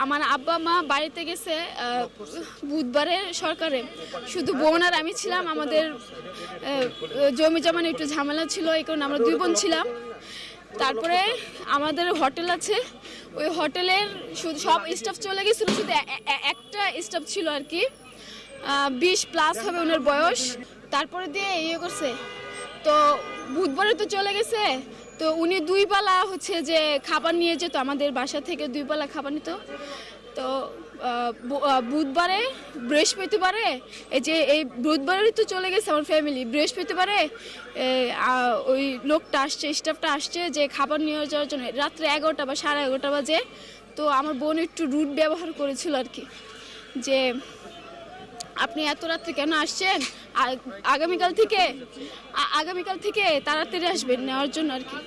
আমার আব্বা মা বাড়িতে গেছে বুধবারে সরকারে, শুধু বোন আর আমি ছিলাম। আমাদের জমি জমা নিয়ে একটু ঝামেলা ছিল, এই কারণে আমরা 2 বোন ছিলাম। তারপরে আমাদের হোটেল আছে, ওই হোটেলের শুধু সব স্টাফ চলে গেছিল, শুধু একটা স্টাফ ছিল আর কি, 20+ হবে ওনার বয়স। তারপরে দিয়ে ইয়ে করছে, তো বুধবারে তো চলে গেছে, তো উনি 2 পালা হচ্ছে যে খাবার নিয়ে যেত, আমাদের বাসা থেকে 2 পালা খাবার নিত। তো বুধবারে বৃহস্পতিবারে এই বুধবারে তো চলে গেছে আমার ফ্যামিলি, বৃহস্পতিবারে ওই লোকটা আসছে, স্টাফটা আসছে যে খাবার নিয়ে যাওয়ার জন্য, রাত্রে 11টা বা 11:30 বাজে। তো আমার বোন একটু রুড ব্যবহার করেছিল আর কি, যে আপনি এত রাত্রে কেন আসছেন, আগামীকাল থেকে তাড়াতাড়ি আসবেন নেওয়ার জন্য আর কি।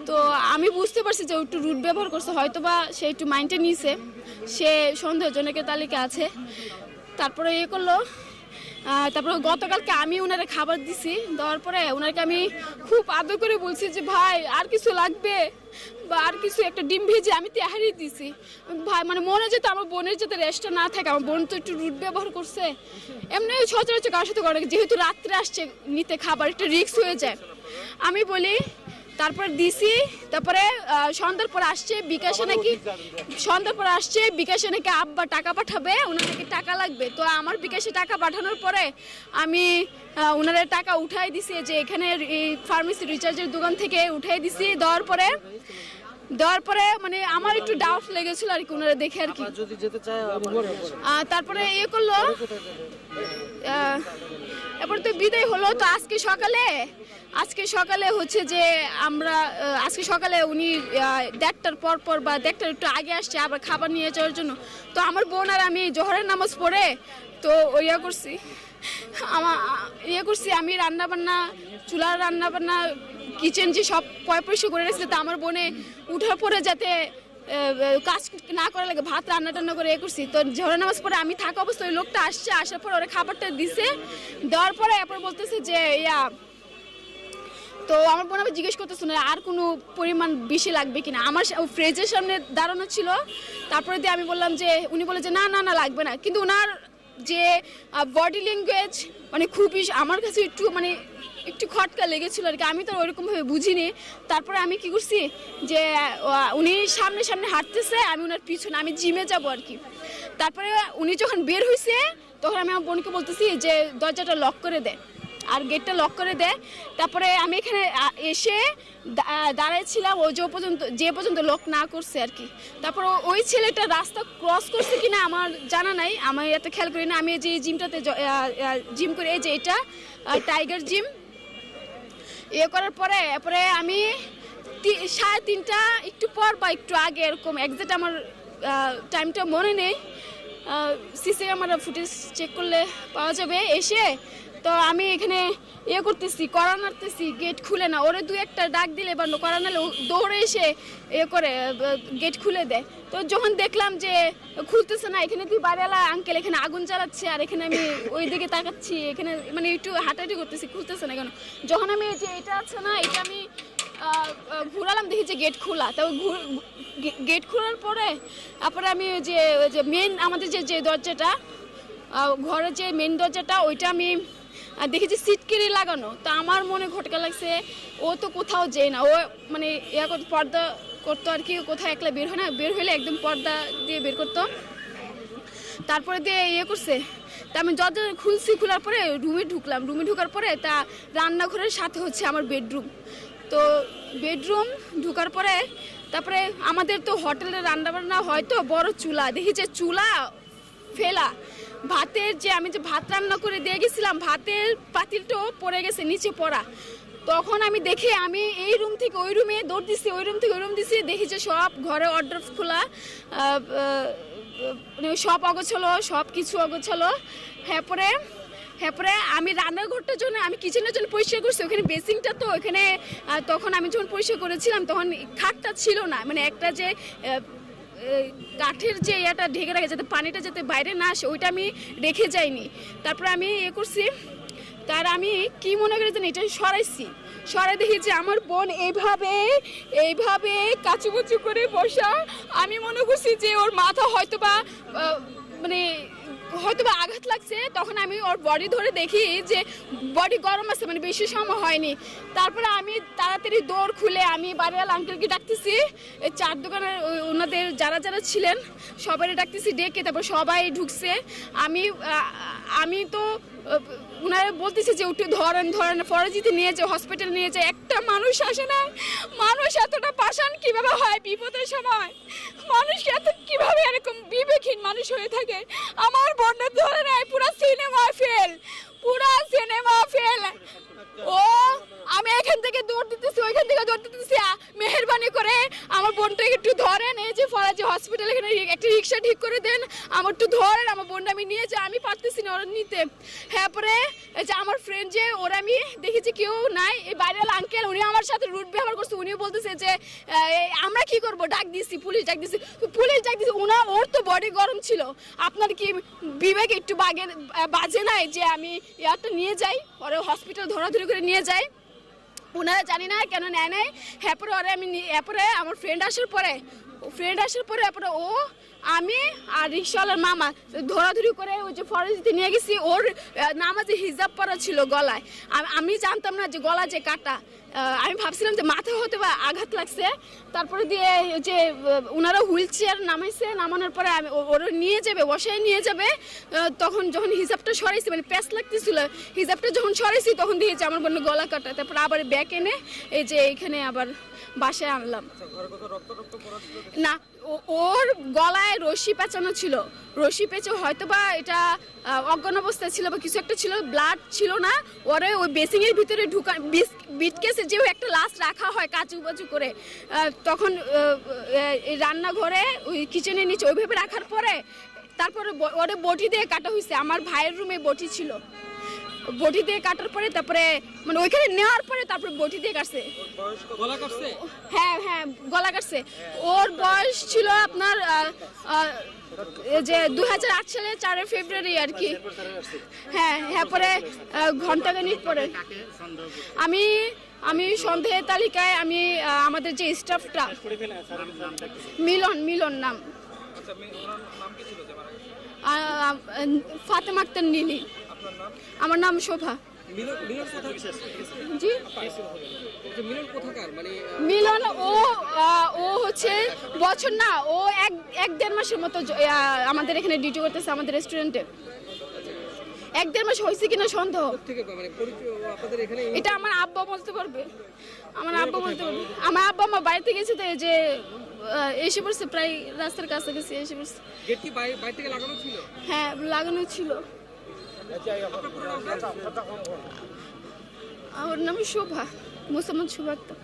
তো আমি বুঝতে পারছি যে একটু রুড ব্যবহার করছে, হয়তো বা সে একটু মাইন্ডে নিয়েছে, সে সন্দেহজনকের তালিকা আছে। তারপরে ইয়ে করলো, তারপরে গতকালকে আমি ওনারে খাবার দিছি, দেওয়ার পরে ওনাকে আমি খুব আদর করে বলছি যে ভাই আর কিছু লাগবে বা আর কিছু একটা ডিম ভেজে আমি তেহারি দিছি ভাই, মানে মনে যেত আমার বোনের যাতে রেস্টটা না থাকে। আমার বোন তো একটু রুড ব্যবহার করছে, এমনি সচরাচর কারোর সাথে করে, যেহেতু রাত্রে আসছে নিতে খাবার, একটা রিস্ক হয়ে যায়। আমি বলি, তারপর দিছি। তারপরে সন্ধ্যার পর আসছে বিকাশে নাকি আব্বা টাকা পাঠাবে, ওনার নাকি টাকা লাগবে। তো আমার বিকাশে টাকা পাঠানোর পরে আমি ওনাদের টাকা উঠাই দিছি, যে এখানে এই ফার্মেসি রিচার্জের দোকান থেকে উঠাই দিছি। দেওয়ার পরে মানে আমার একটু ডাউট লেগেছিল আর কি ওনারা দেখে আর কি। তারপরে ইয়ে করলো, এরপর তো বিদায় হলো। তো আজকে সকালে হচ্ছে যে আমরা আজকে সকালে উনি 1:30টার পর বা 1:30টার একটু আগে আসছে আবার খাবার নিয়ে যাওয়ার জন্য। তো আমার বোন আর আমি জোহরের নামাজ পড়ে তো আমি রান্নাবান্না, চুলার রান্নাবান্না, কিচেন যে সব পরিষ্কার করে রেখেছে। তো আমার বোনে উঠার পরে যাতে কাজ না করা লাগে ভাত রান্না করে করছি। তো জোহরের নামাজ পরে আমি থাকা অবস্থায় ওই লোকটা আসার পর ওরা খাবারটা দিছে, দেওয়ার পরে এরপর বলতেছে যে তো আমার বোন আবার জিজ্ঞেস করতেছে না আর কোনো পরিমাণ বেশি লাগবে কিনা। আমার ফ্রিজের সামনে দাঁড়ানো ছিল। তারপরে দিয়ে আমি বললাম যে, উনি বলে যে না লাগবে না। কিন্তু ওনার যে বডি ল্যাঙ্গুয়েজ মানে খুবই আমার কাছে একটু খটকা লেগেছিল আর কি, আমি তো ওইরকমভাবে বুঝিনি। তারপরে আমি কি করছি যে উনি সামনে হাঁটতেছে, আমি ওনার পিছনে, আমি জিমে যাবো আর কি। তারপরে উনি যখন বের হয়েছে তখন আমি আমার বোনকে বলতেছি যে দরজাটা লক করে দে, আর গেটটা লক করে দেয়। তারপরে আমি এখানে এসে দাঁড়াইছিলাম ও যে পর্যন্ত লক না করছে আর কি। তারপর ওই ছেলেটা রাস্তা ক্রস করছে কিনা আমার জানা নাই, আমি এত খেয়াল করি না। আমি যে জিমটাতে জিম করি, এই যে এটা টাইগার জিম, করার পরে আমি 3:30টা একটু পর বা একটু আগে এরকম, একজ্যাক্ট আমার টাইমটা মনে নেই, সিসি ক্যামেরা ফুটেজ চেক করলে পাওয়া যাবে। এসে তো আমি এখানে করতেছি, কড়া নাড়তেছি, গেট খুলে না। ওরে 2-1টা ডাক দিলে বা কড়া নাড়লে দৌড়ে এসে করে গেট খুলে দেয়। তো যখন দেখলাম যে খুলতেছে না, এখানে তুই বাড়িওয়ালা আঙ্কেল এখানে আগুন জ্বালাচ্ছে, আর এখানে আমি ওই দিকে তাকাচ্ছি, এখানে মানে একটু হাঁটাহাঁটি করতেছি, খুলতেছে না কেন। যখন আমি যে এটা আছে না, এটা আমি ঘুরালাম, দেখি যে গেট খোলা। তো গেট খোলার পরে তারপরে আমি যে মেন আমাদের যে দরজাটা, ঘরের যে মেন দরজাটা, ওইটা আমি দেখেছি সিটকেরি লাগানো। তো আমার মনে খটকা লাগছে, ও তো কোথাও যায় না, ও মানে পর্দা করতো আর কি, কোথাও একলা বের হয় না, বের হইলে একদম পর্দা দিয়ে বের করতো। তারপরে দিয়ে করছে। তা আমি দরজা খোলার পরে রুমে ঢুকার পরে তা রান্নাঘরের সাথে হচ্ছে আমার বেডরুম। তো বেডরুম ঢুকার পরে তারপরে আমাদের তো হোটেলের রান্নাবান্না হয়তো বড় চুলা, দেখি যে চুলা ফেলা, ভাতের যে আমি যে ভাত রান্না করে দিয়ে গেছিলাম, ভাতের পাতিলটাও পড়ে গেছে নিচে পড়া। তখন আমি দেখে আমি এই রুম থেকে ওই রুমে দৌড় দিচ্ছি, ওই রুম থেকে ওই রুম দিচ্ছি, দেখি যে সব ঘরে অর্ডার খোলা, সব অগোছালো, সব কিছু অগোছালো। হ্যাঁ পরে আমি রান্নাঘরটার জন্য, আমি কিচেনের জন্য পরিষ্কার করছি, ওখানে বেসিংটা তো ওখানে, তখন আমি যখন পরিষ্কার করেছিলাম তখন খাটটা ছিল না, মানে একটা যে কাঠের যে এটা ঢেকে রাখে যাতে পানিটা যাতে বাইরে না আসে, ওইটা আমি রেখে যাইনি। তারপরে আমি করছি, তার আমি কি মনে করে জানি এটা সরাই দেখি যে আমার বোন এইভাবে কাচুকুচু করে বসা। আমি মনে করছি যে ওর মাথা হয়তোবা আঘাত লাগছে। তখন আমি ওর বডি ধরে দেখি যে বডি গরম আছে, মানে বেশি সময় হয়নি। তারপরে আমি তাড়াতাড়ি দৌড় খুলে আমি বাড়িওয়াল আঙ্কেলকে ডাকতেছি, এই চার দোকানের ওনাদের যারা ছিলেন সবাই ডাকতেছি, ডেকে তারপর সবাই ঢুকছে। আমি তো ওনারা বলতেছে যে একটু ধরেন ফরাজিতে নিয়ে যায়, হসপিটাল নিয়ে যায়। একটা মানুষ আসে না। মানুষ এতটা পাষাণ কিভাবে হয় বিপদের সময়? মানুষ কিভাবে এরকম বিবেকহীন মানুষ হয়ে থাকে? আমার বোনটা ধরে নেয়, পুরো সিনেমা ফেল। ও আমি এখান থেকে দৌড় দিতেছি, ওইখান থেকে দৌড় দিতেছি। মেহেরবানি করে আমার বোনটাকে একটু ধরেন, এই যে ফরাজি হসপিটাল এখানে একটা রিক্সা ঠিক করে দেন, আমার একটু ধরেন, আমার বোনটা আমি নিয়ে যাই। আমি পারতেছি না ওরা নিতে। হ্যাঁ, পরে এই যে আমার ফ্রেন্ড যে ওরা আমি দেখেছি কেউ নাই। এই বাইরের আঙ্কেল উনি আমার সাথে রুট ব্যবহার করছে। উনিও বলতেছে যে আমরা কি করবো, ডাক দিছি, পুলিশ ডাক দিছি। ওর তো বডি গরম ছিল। আপনার কি বিবেক একটু বাজে নাই যে আমি ইয়ারটা নিয়ে যাই, পরে হসপিটাল ধরাধরি করে নিয়ে যাই? ওনারা জানি না কেন নেয় নাই। এরপরে এরপরে আমার ফ্রেন্ড আসার পরে এরপরে আমি আর রিক্সাওয়ালার মামা ধরাধরি করে ওই যে ফরেস্টে নিয়ে গেছি। ওর নামাজে হিজাব পরা ছিল গলায়। আমি জানতাম না যে গলা যে কাটা। আমি ভাবছিলাম যে মাথা হতে বা আঘাত লাগছে। তারপরে দিয়ে যে ওনারা হুইল চেয়ার নামাইছে, নামানোর পরে ওরা বসায় নিয়ে যাবে। তখন যখন হিজাবটা সরাইছি, মানে প্যাঁচ লাগতেছিল, হিজাবটা যখন সরাইছি তখন দিয়েছে আমার বোনের গলা কাটা। তারপরে আবার ব্যাগ এনে এই যে এখানে আবার বাসায় আনলাম। না, ওর গলায় রশি পেঁচানো ছিল। রশি পেঁচে হয়তো বা এটা অজ্ঞান অবস্থায় ছিল বা কিছু একটা ছিল, ব্লাড ছিল না। ওরে ওই বেসিংয়ের ভিতরে বিটকেসে যে একটা লাশ রাখা হয় কাচু বাচু করে, তখন রান্নাঘরে ওই কিচেনের নিচে ওইভাবে রাখার পরে তারপরে ওরে বটি দিয়ে কাটা হয়েছে। আমার ভাইয়ের রুমে বটি ছিল। বটি দিয়ে কাটার পরে তারপরে মানে ওইখানে নেওয়ার পরে তারপরে বটি দিয়ে কাটছে। হ্যাঁ, গলা কাটছে। ওর বয়স ছিল আপনার যে 2008 সালে 4 ফেব্রুয়ারি আর কি। হ্যাঁ, পরে ঘন্টাখানিক পরে আমি সন্দেহের তালিকায় আমাদের যে স্টাফটা মিলন নাম, ফাতেমা আক্তার নীলি। আমার নাম শোভা। জি, মিলন ও হচ্ছে বছর না, ও 1-1.5 মাসের মতো আমাদের এখানে ডিউটি করতেছে আমাদের রেস্টুরেন্টে। 1-1.5 মাস হয়েছে কিনা সন্দেহ। এটা আমার আব্বা বলতে পারবে। আমার আব্বা আমার বাড়িতে গেছে তো, যে এসে পড়ছে, প্রায় রাস্তার কাছাকাছি এসে পড়ছে। হ্যাঁ, লাগানো ছিল। আমার নাম শোভা, মোসাম্মদ শোভা আক্তার।